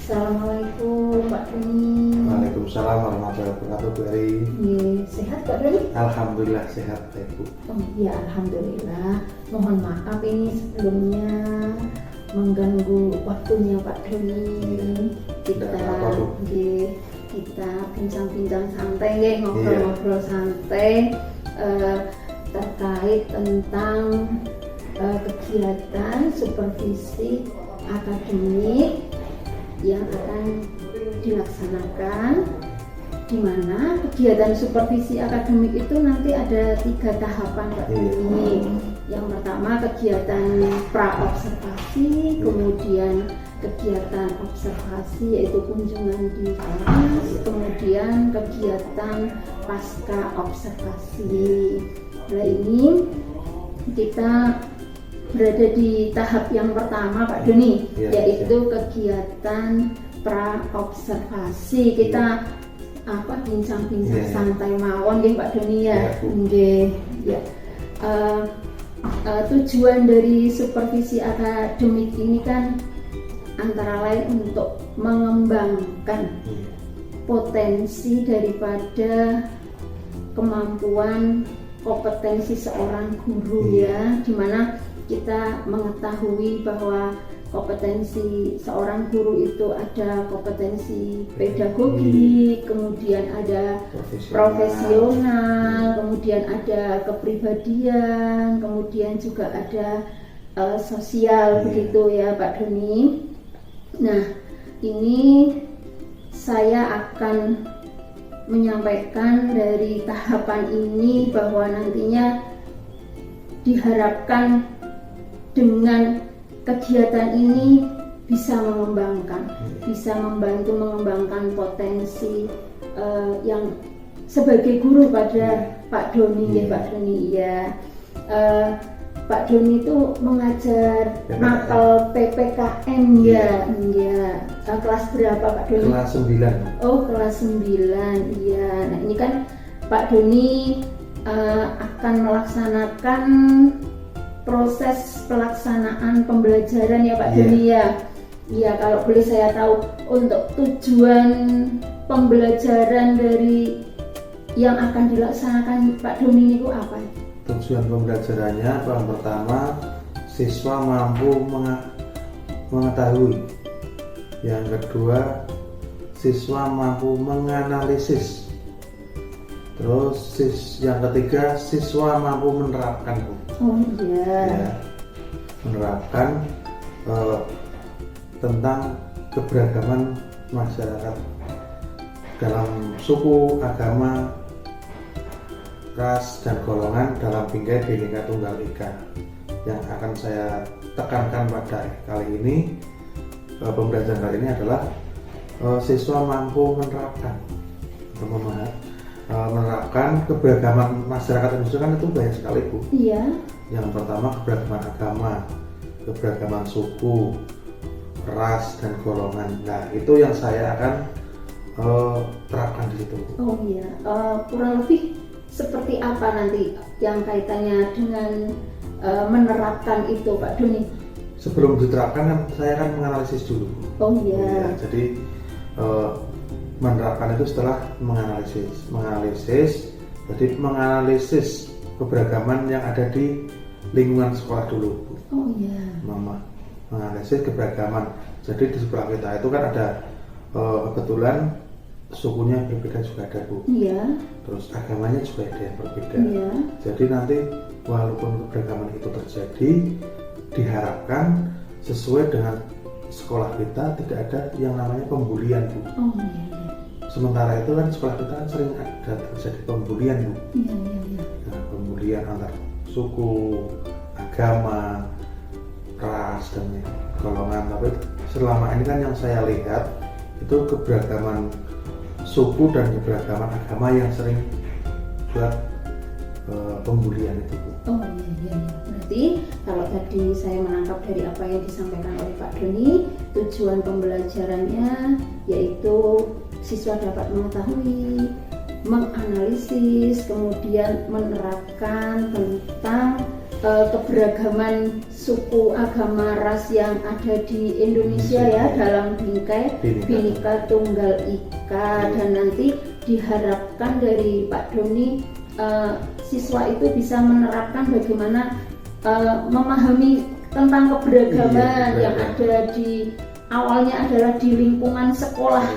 Assalamualaikum Pak Doni. Waalaikumsalam warahmatullahi wabarakatuh, Bu Eri. Sehat Pak Doni? Alhamdulillah sehat, Ibu. Oh iya, alhamdulillah. Mohon maaf ini sebelumnya mengganggu waktunya Pak Doni. Kita bincang-bincang santai, ngobrol-ngobrol santai terkait tentang kegiatan supervisi akademik yang akan dilaksanakan, di mana kegiatan supervisi akademik itu nanti ada 3 tahapan Pak Doni. Yang pertama kegiatan pra-observasi, kemudian kegiatan observasi yaitu kunjungan di kelas, kemudian kegiatan pasca observasi. Nah ini kita berada di tahap yang pertama Pak Doni, yaitu kegiatan pra-observasi. Kita bincang-bincang santai mawon nggih Pak Doni ya. Nggih. Ya. Tujuan dari supervisi akademik ini kan antara lain untuk mengembangkan potensi daripada kemampuan kompetensi seorang guru ya, dimana kita mengetahui bahwa kompetensi seorang guru itu ada kompetensi pedagogik, kemudian ada profesional, kemudian ada kepribadian, kemudian juga ada sosial begitu ya Pak Doni. Nah ini saya akan menyampaikan dari tahapan ini bahwa nantinya diharapkan dengan kegiatan ini bisa bisa membantu mengembangkan potensi yang sebagai guru pada Pak Doni Pak Doni ya. Pak Doni itu mengajar mapel PPKN ya. Kelas berapa Pak Doni? Kelas 9. Oh, kelas 9. Iya. Nah, ini kan Pak Doni akan melaksanakan proses pelaksanaan pembelajaran ya Pak Doni ya. Iya, kalau boleh saya tahu untuk tujuan pembelajaran dari yang akan dilaksanakan Pak Doni itu apa? Tujuan pembelajarannya yang pertama siswa mampu mengetahui, yang kedua siswa mampu menganalisis, terus yang ketiga siswa mampu menerapkan. Menerapkan tentang keberagaman masyarakat dalam suku, agama, ras dan golongan dalam bingkai Bhinneka Tunggal Ika. Yang akan saya tekankan pada kali ini, pembelajaran kali ini adalah siswa mampu menerapkan menerapkan keberagaman masyarakat Indonesia. Kan itu banyak sekali Bu. Iya. Yang pertama keberagaman agama, keberagaman suku, ras dan golongan. Nah itu yang saya akan terapkan di situ. Oh iya. Kurang lebih seperti apa nanti yang kaitannya dengan menerapkan itu Pak Doni? Sebelum diterapkan kan saya akan menganalisis dulu. Oh iya. Jadi menerapkan itu setelah menganalisis. Jadi menganalisis keberagaman yang ada di lingkungan sekolah dulu. Oh iya. Menganalisis keberagaman. Jadi di sekolah kita itu kan ada kebetulan sukunya berbeda juga ada Bu. Iya. Terus agamanya juga ada yang berbeda. Iya. Jadi nanti walaupun keberagaman itu terjadi, diharapkan sesuai dengan sekolah kita tidak ada yang namanya pembulian Bu. Oh iya. Sementara itu kan sekolah kita kan sering ada terjadi pembulian Bu. Iya. Nah, pembulian antar suku, agama, ras dan golongan. Tapi selama ini kan yang saya lihat itu keberagaman suku dan keberagaman agama yang sering buat pembulian itu Bu. Oh iya. Berarti kalau tadi saya menangkap dari apa yang disampaikan oleh Pak Doni, tujuan pembelajarannya yaitu siswa dapat mengetahui, menganalisis, kemudian menerapkan tentang keberagaman suku, agama, ras yang ada di Indonesia ya, dalam bingkai Bhinneka Tunggal Ika. Dan nanti diharapkan dari Pak Doni siswa itu bisa menerapkan bagaimana memahami tentang keberagaman yang ada di awalnya adalah di lingkungan sekolah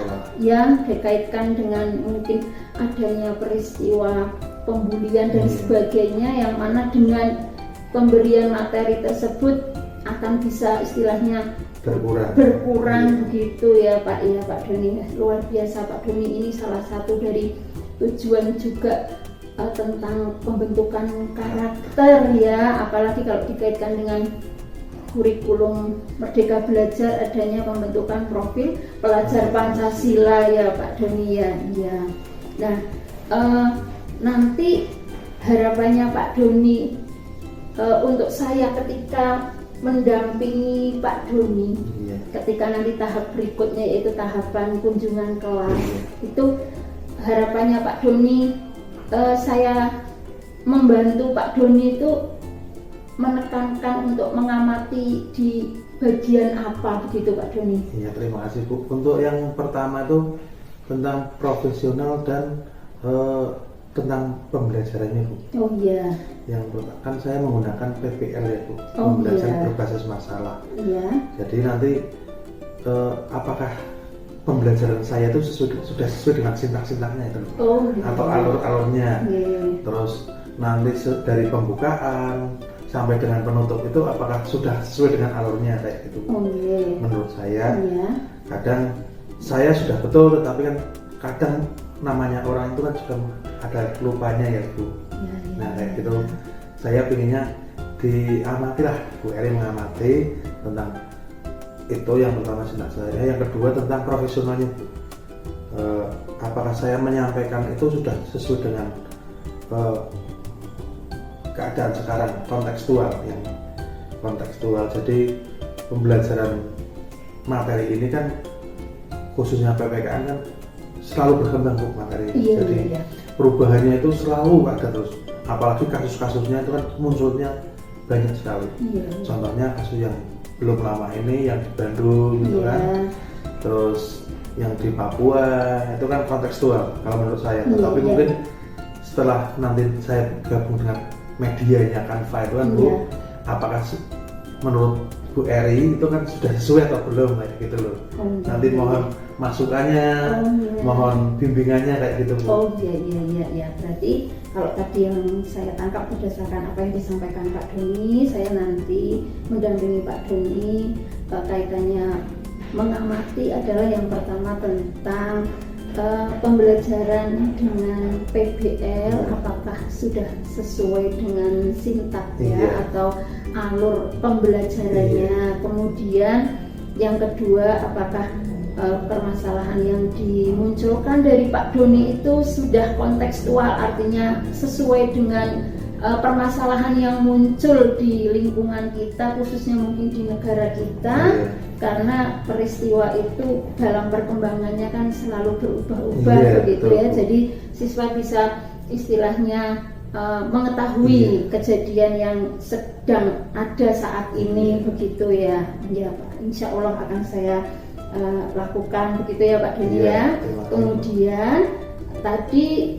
yang dikaitkan dengan mungkin adanya peristiwa pembulian dan sebagainya, yang mana dengan pemberian materi tersebut akan bisa istilahnya berkurang begitu ya Pak Doni. Luar biasa Pak Doni, ini salah satu dari tujuan juga tentang pembentukan karakter ya, apalagi kalau dikaitkan dengan kurikulum Merdeka Belajar, adanya pembentukan profil pelajar Pancasila ya Pak Doni ya. Nah nanti harapannya Pak Doni untuk saya ketika mendampingi Pak Doni ketika nanti tahap berikutnya yaitu tahapan kunjungan kelas, itu harapannya Pak Doni, saya membantu Pak Doni itu menekankan untuk mengamati di bagian apa begitu Pak Doni? Iya, terima kasih Bu. Untuk yang pertama itu tentang profesional dan tentang pembelajarannya Bu. Oh iya. Yang pertama kan saya menggunakan PPL ya Bu, pembelajaran berbasis masalah. Iya. Jadi nanti apakah pembelajaran saya itu sudah sesuai dengan sintak-sintaknya itu atau alur-alurnya. Terus nanti dari pembukaan sampai dengan penutup itu apakah sudah sesuai dengan alurnya kayak gitu. Menurut saya kadang saya sudah betul, tetapi kan kadang namanya orang itu kan sudah ada lupanya ya Bu. Nah kayak gitu saya pinginnya diamati lah, Bu Eri mengamati tentang itu yang pertama sintak saya, yang kedua tentang profesionalnya Bu. Apakah saya menyampaikan itu sudah sesuai dengan keadaan sekarang, kontekstual. Jadi pembelajaran materi ini kan khususnya PPKN kan selalu berkembang Bu materi. Jadi perubahannya itu selalu ada terus. Apalagi kasus-kasusnya itu kan munculnya banyak sekali. Contohnya kasus yang belum lama ini yang di Bandung gitu kan. Terus yang di Papua itu kan kontekstual kalau menurut saya. Tapi mungkin setelah nanti saya gabung dengan medianya Canva itu kan Bu, apakah menurut Bu Eri itu kan sudah sesuai atau belum kayak gitu loh. Nanti mohon masukannya, mohon bimbingannya kayak gitu Bu. Iya. Berarti kalau tadi yang saya tangkap berdasarkan apa yang disampaikan Pak Doni, saya nanti mendampingi Pak Doni kaitannya mengamati adalah yang pertama tentang pembelajaran dengan PBL, apakah sudah sesuai dengan sintak atau alur pembelajarannya. Kemudian yang kedua, apakah permasalahan yang dimunculkan dari Pak Doni itu sudah kontekstual, artinya sesuai dengan permasalahan yang muncul di lingkungan kita, khususnya mungkin di negara kita. Karena peristiwa itu dalam perkembangannya kan selalu berubah-ubah begitu ya. Jadi siswa bisa istilahnya mengetahui kejadian yang sedang ada saat ini begitu ya. Ya Pak, insya Allah akan saya lakukan begitu ya Pak Doni ya. Kemudian tadi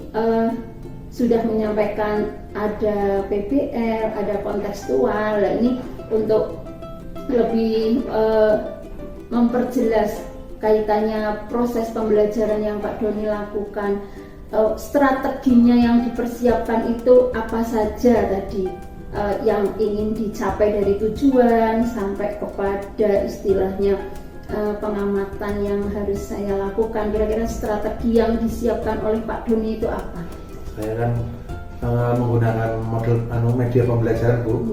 sudah menyampaikan ada PBL, ada kontekstual. Nah, ini untuk lebih memperjelas kaitannya proses pembelajaran yang Pak Doni lakukan, strateginya yang dipersiapkan itu apa saja tadi yang ingin dicapai dari tujuan sampai kepada istilahnya pengamatan yang harus saya lakukan. Kira-kira strategi yang disiapkan oleh Pak Doni itu apa? Saya kan menggunakan model media pembelajaran Bu.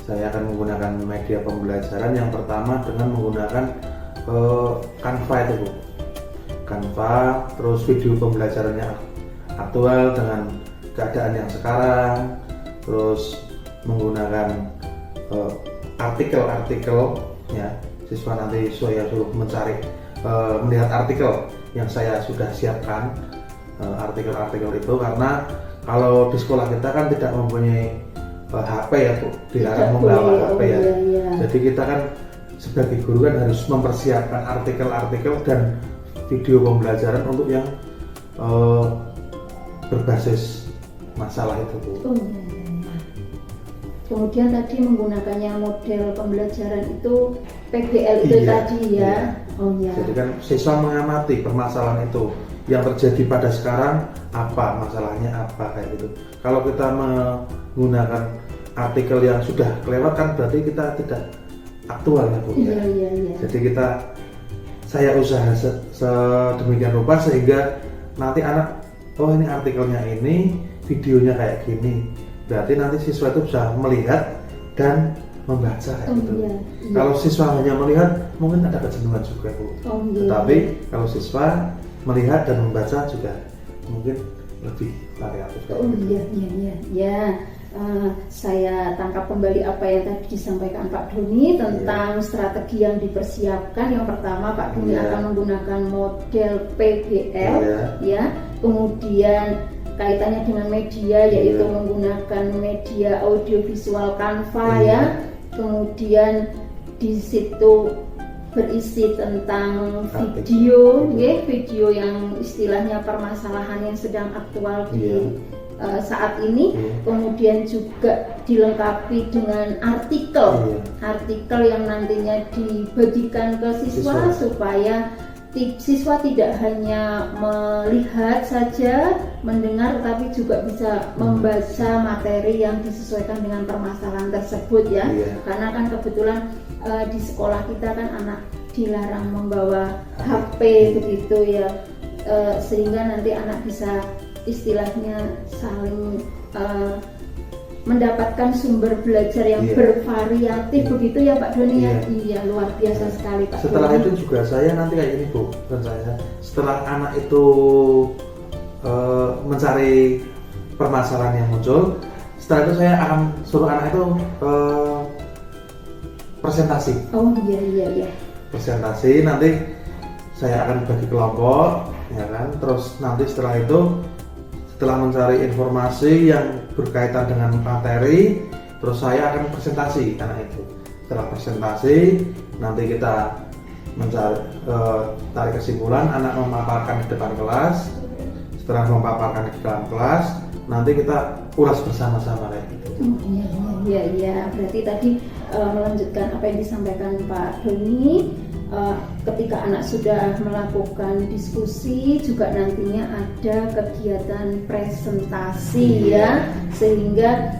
Saya akan menggunakan media pembelajaran yang pertama dengan menggunakan Canva itu Bu. Canva, terus video pembelajarannya aktual dengan keadaan yang sekarang, terus menggunakan artikel-artikel ya. Siswa nanti saya suruh mencari melihat artikel yang saya sudah siapkan, artikel-artikel itu, karena kalau di sekolah kita kan tidak mempunyai HP ya Bu, dilarang Tidak membawa boleh. HP Oh, ya. iya. Jadi kita kan sebagai guru kan harus mempersiapkan artikel-artikel dan video pembelajaran untuk yang berbasis masalah itu Bu. Oh iya, iya, iya. Kemudian tadi menggunakannya model pembelajaran itu PBL itu Iya, tadi ya. iya. Oh iya. Jadi kan siswa mengamati permasalahan itu yang terjadi pada sekarang, apa masalahnya, apa kayak gitu. Kalau kita menggunakan artikel yang sudah kelewat kan berarti kita tidak aktual ya Bu ya. Iya, iya, iya. Jadi saya usaha sedemikian rupa sehingga nanti anak, oh ini artikelnya ini, videonya kayak gini. Berarti nanti siswa itu bisa melihat dan membaca kayak Oh gitu. iya, iya. Kalau siswa hanya melihat mungkin ada kejenuhan juga Bu. Oh iya. Tetapi kalau siswa melihat dan membaca juga mungkin lebih variatif. Oh iya, iya, iya, ya. Saya tangkap kembali apa yang tadi disampaikan Pak Doni tentang strategi yang dipersiapkan. Yang pertama Pak Doni akan menggunakan model PBL, ya. Kemudian kaitannya dengan media yaitu menggunakan media audiovisual Canva ya. Kemudian di situ berisi tentang video, video yang istilahnya permasalahan yang sedang aktual di saat ini. Kemudian juga dilengkapi dengan artikel yang nantinya dibagikan ke siswa supaya siswa tidak hanya melihat saja, mendengar, tapi juga bisa membaca materi yang disesuaikan dengan permasalahan tersebut ya. Karena kan kebetulan di sekolah kita kan anak dilarang membawa HP begitu ya, sehingga nanti anak bisa istilahnya saling mendapatkan sumber belajar yang bervariatif begitu ya Pak Doni ya. Iya, luar biasa sekali Pak Setelah Doni. itu juga saya nanti kayak gini Bu, setelah anak itu mencari permasalahan yang muncul, setelah itu saya akan suruh anak itu presentasi. Oh iya. Presentasi nanti saya akan bagi kelompok, ya kan. Terus nanti setelah itu, setelah mencari informasi yang berkaitan dengan materi, terus saya akan presentasi anak itu. Setelah presentasi, nanti kita mencari tarik kesimpulan, anak memaparkan di depan kelas. Setelah memaparkan di dalam kelas, nanti kita ulas bersama-sama kayak gitu. Iya. Berarti tadi melanjutkan apa yang disampaikan Pak Doni, ketika anak sudah melakukan diskusi juga nantinya ada kegiatan presentasi ya, sehingga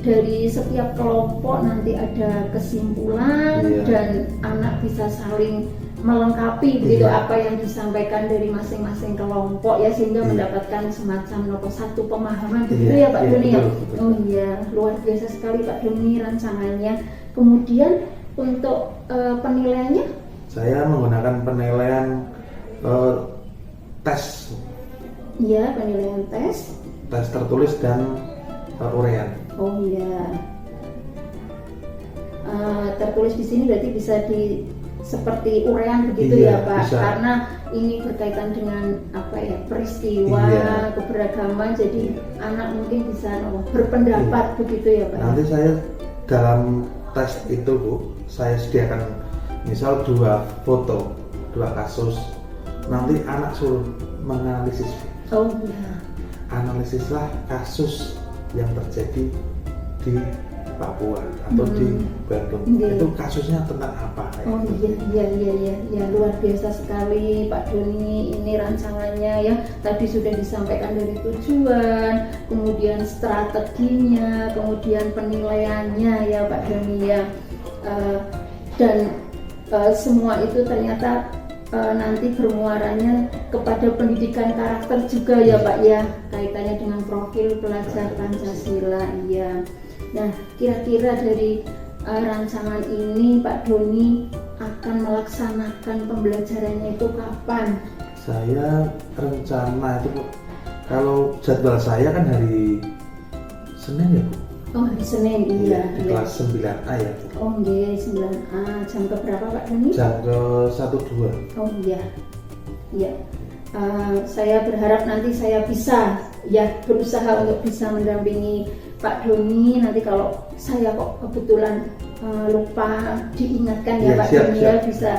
dari setiap kelompok nanti ada kesimpulan dan anak bisa saling melengkapi begitu apa yang disampaikan dari masing-masing kelompok ya, sehingga mendapatkan semacam satu pemahaman begitu ya Pak Doni ya. Oh iya, luar biasa sekali Pak Doni rancangannya. Kemudian untuk penilaiannya? Saya menggunakan penilaian tes. Iya, penilaian tes. Tes tertulis dan uraian. Oh iya. Tertulis di sini berarti bisa seperti uraian begitu ya Pak, bisa. Karena ini berkaitan dengan peristiwa keberagaman, jadi anak mungkin bisa berpendapat begitu ya Pak. Nanti saya dalam tes itu Bu, saya sediakan misal 2 foto, 2 kasus, nanti anak suruh menganalisis. Oh iya. Analisislah kasus yang terjadi di Papua atau di Bandung. Itu kasusnya tentang apa? Oh iya, luar biasa sekali Pak Doni ini rancangannya ya. Tadi sudah disampaikan dari tujuan, kemudian strateginya, kemudian penilaiannya ya Pak Doni ya. Dan semua itu ternyata nanti bermuaranya kepada pendidikan karakter juga ya Pak ya, kaitannya dengan profil pelajar Pancasila ya. Nah, kira-kira dari rancangan ini Pak Doni akan melaksanakan pembelajarannya itu kapan? Saya rencana itu kalau jadwal saya kan hari Senin ya Bu. Oh, hari Senin iya. Di kelas 9A ya Bu. Oh iya, 9A. Jam ke berapa Pak Doni? Jam ke 1-2. Oh iya. Iya. Saya berharap nanti saya bisa ya berusaha untuk bisa mendampingi Pak Doni, nanti kalau saya kok kebetulan lupa diingatkan ya Pak siap, Doni siap. ya, bisa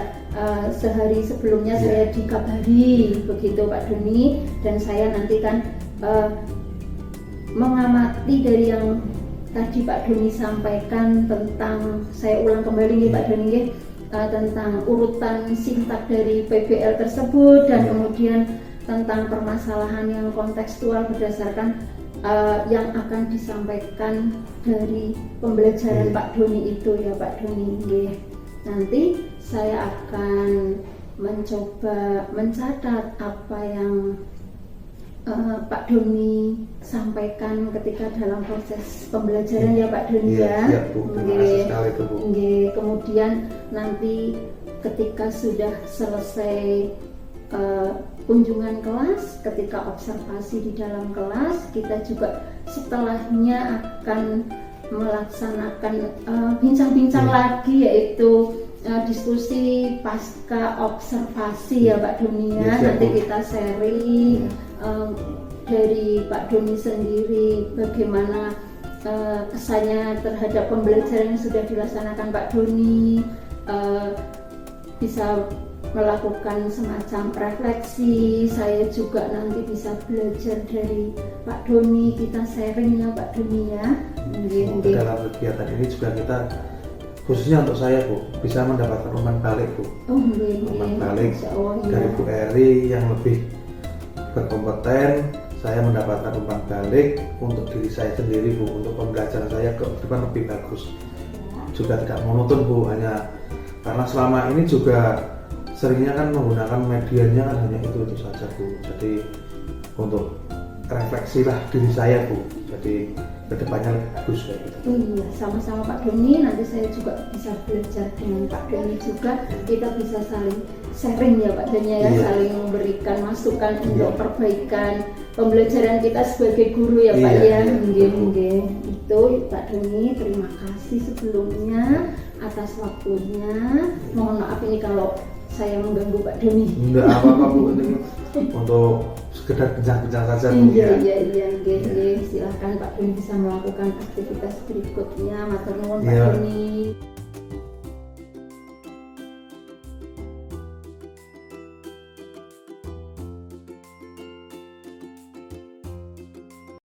sehari sebelumnya saya dikabari begitu Pak Doni, dan saya nanti kan mengamati dari yang tadi Pak Doni sampaikan tentang, saya ulang kembali nih Pak Doni ya, tentang urutan sintak dari PBL tersebut, dan kemudian tentang permasalahan yang kontekstual berdasarkan yang akan disampaikan dari pembelajaran Pak Doni itu ya Pak Doni. Nanti saya akan mencoba mencatat apa yang Pak Doni sampaikan ketika dalam proses pembelajaran ya Pak Doni ya. Siap, Bu. Terima kasih sekali itu, Bu. Kemudian nanti ketika sudah selesai kunjungan kelas, ketika observasi di dalam kelas, kita juga setelahnya akan melaksanakan bincang-bincang lagi, yaitu diskusi pasca observasi ya Pak Doni ya. Nanti kita sharing dari Pak Doni sendiri bagaimana kesannya terhadap pembelajaran yang sudah dilaksanakan Pak Doni, bisa melakukan semacam refleksi. Saya juga nanti bisa belajar dari Pak Doni, kita sharing ya Pak Doni ya. Dalam kegiatan ini juga kita, khususnya untuk saya Bu, bisa mendapatkan umpan balik Bu. Umpan balik dari Bu Eri yang lebih berkompeten, saya mendapatkan umpan balik untuk diri saya sendiri Bu, untuk pembelajaran saya ke depan lebih bagus. Juga tidak monoton Bu, hanya karena selama ini juga seringnya kan menggunakan medianya kan hanya itu saja Bu. Jadi untuk refleksi lah diri saya Bu, jadi kedepannya lebih bagus kayak gitu. Iya, sama-sama Pak Doni, nanti saya juga bisa belajar dengan Pak Doni juga, kita bisa saling sharing ya Pak Doni ya, saling memberikan masukan untuk perbaikan pembelajaran kita sebagai guru ya Pak ya. Itu Pak Doni, terima kasih sebelumnya atas waktunya. Mohon maaf ini kalau saya mengganggu Pak Doni. Enggak apa-apa Bu, ini untuk sekedar bincang-bincang saja Bu. Iya. Silahkan Pak Doni bisa melakukan aktivitas berikutnya. Matur nuwun Pak Doni.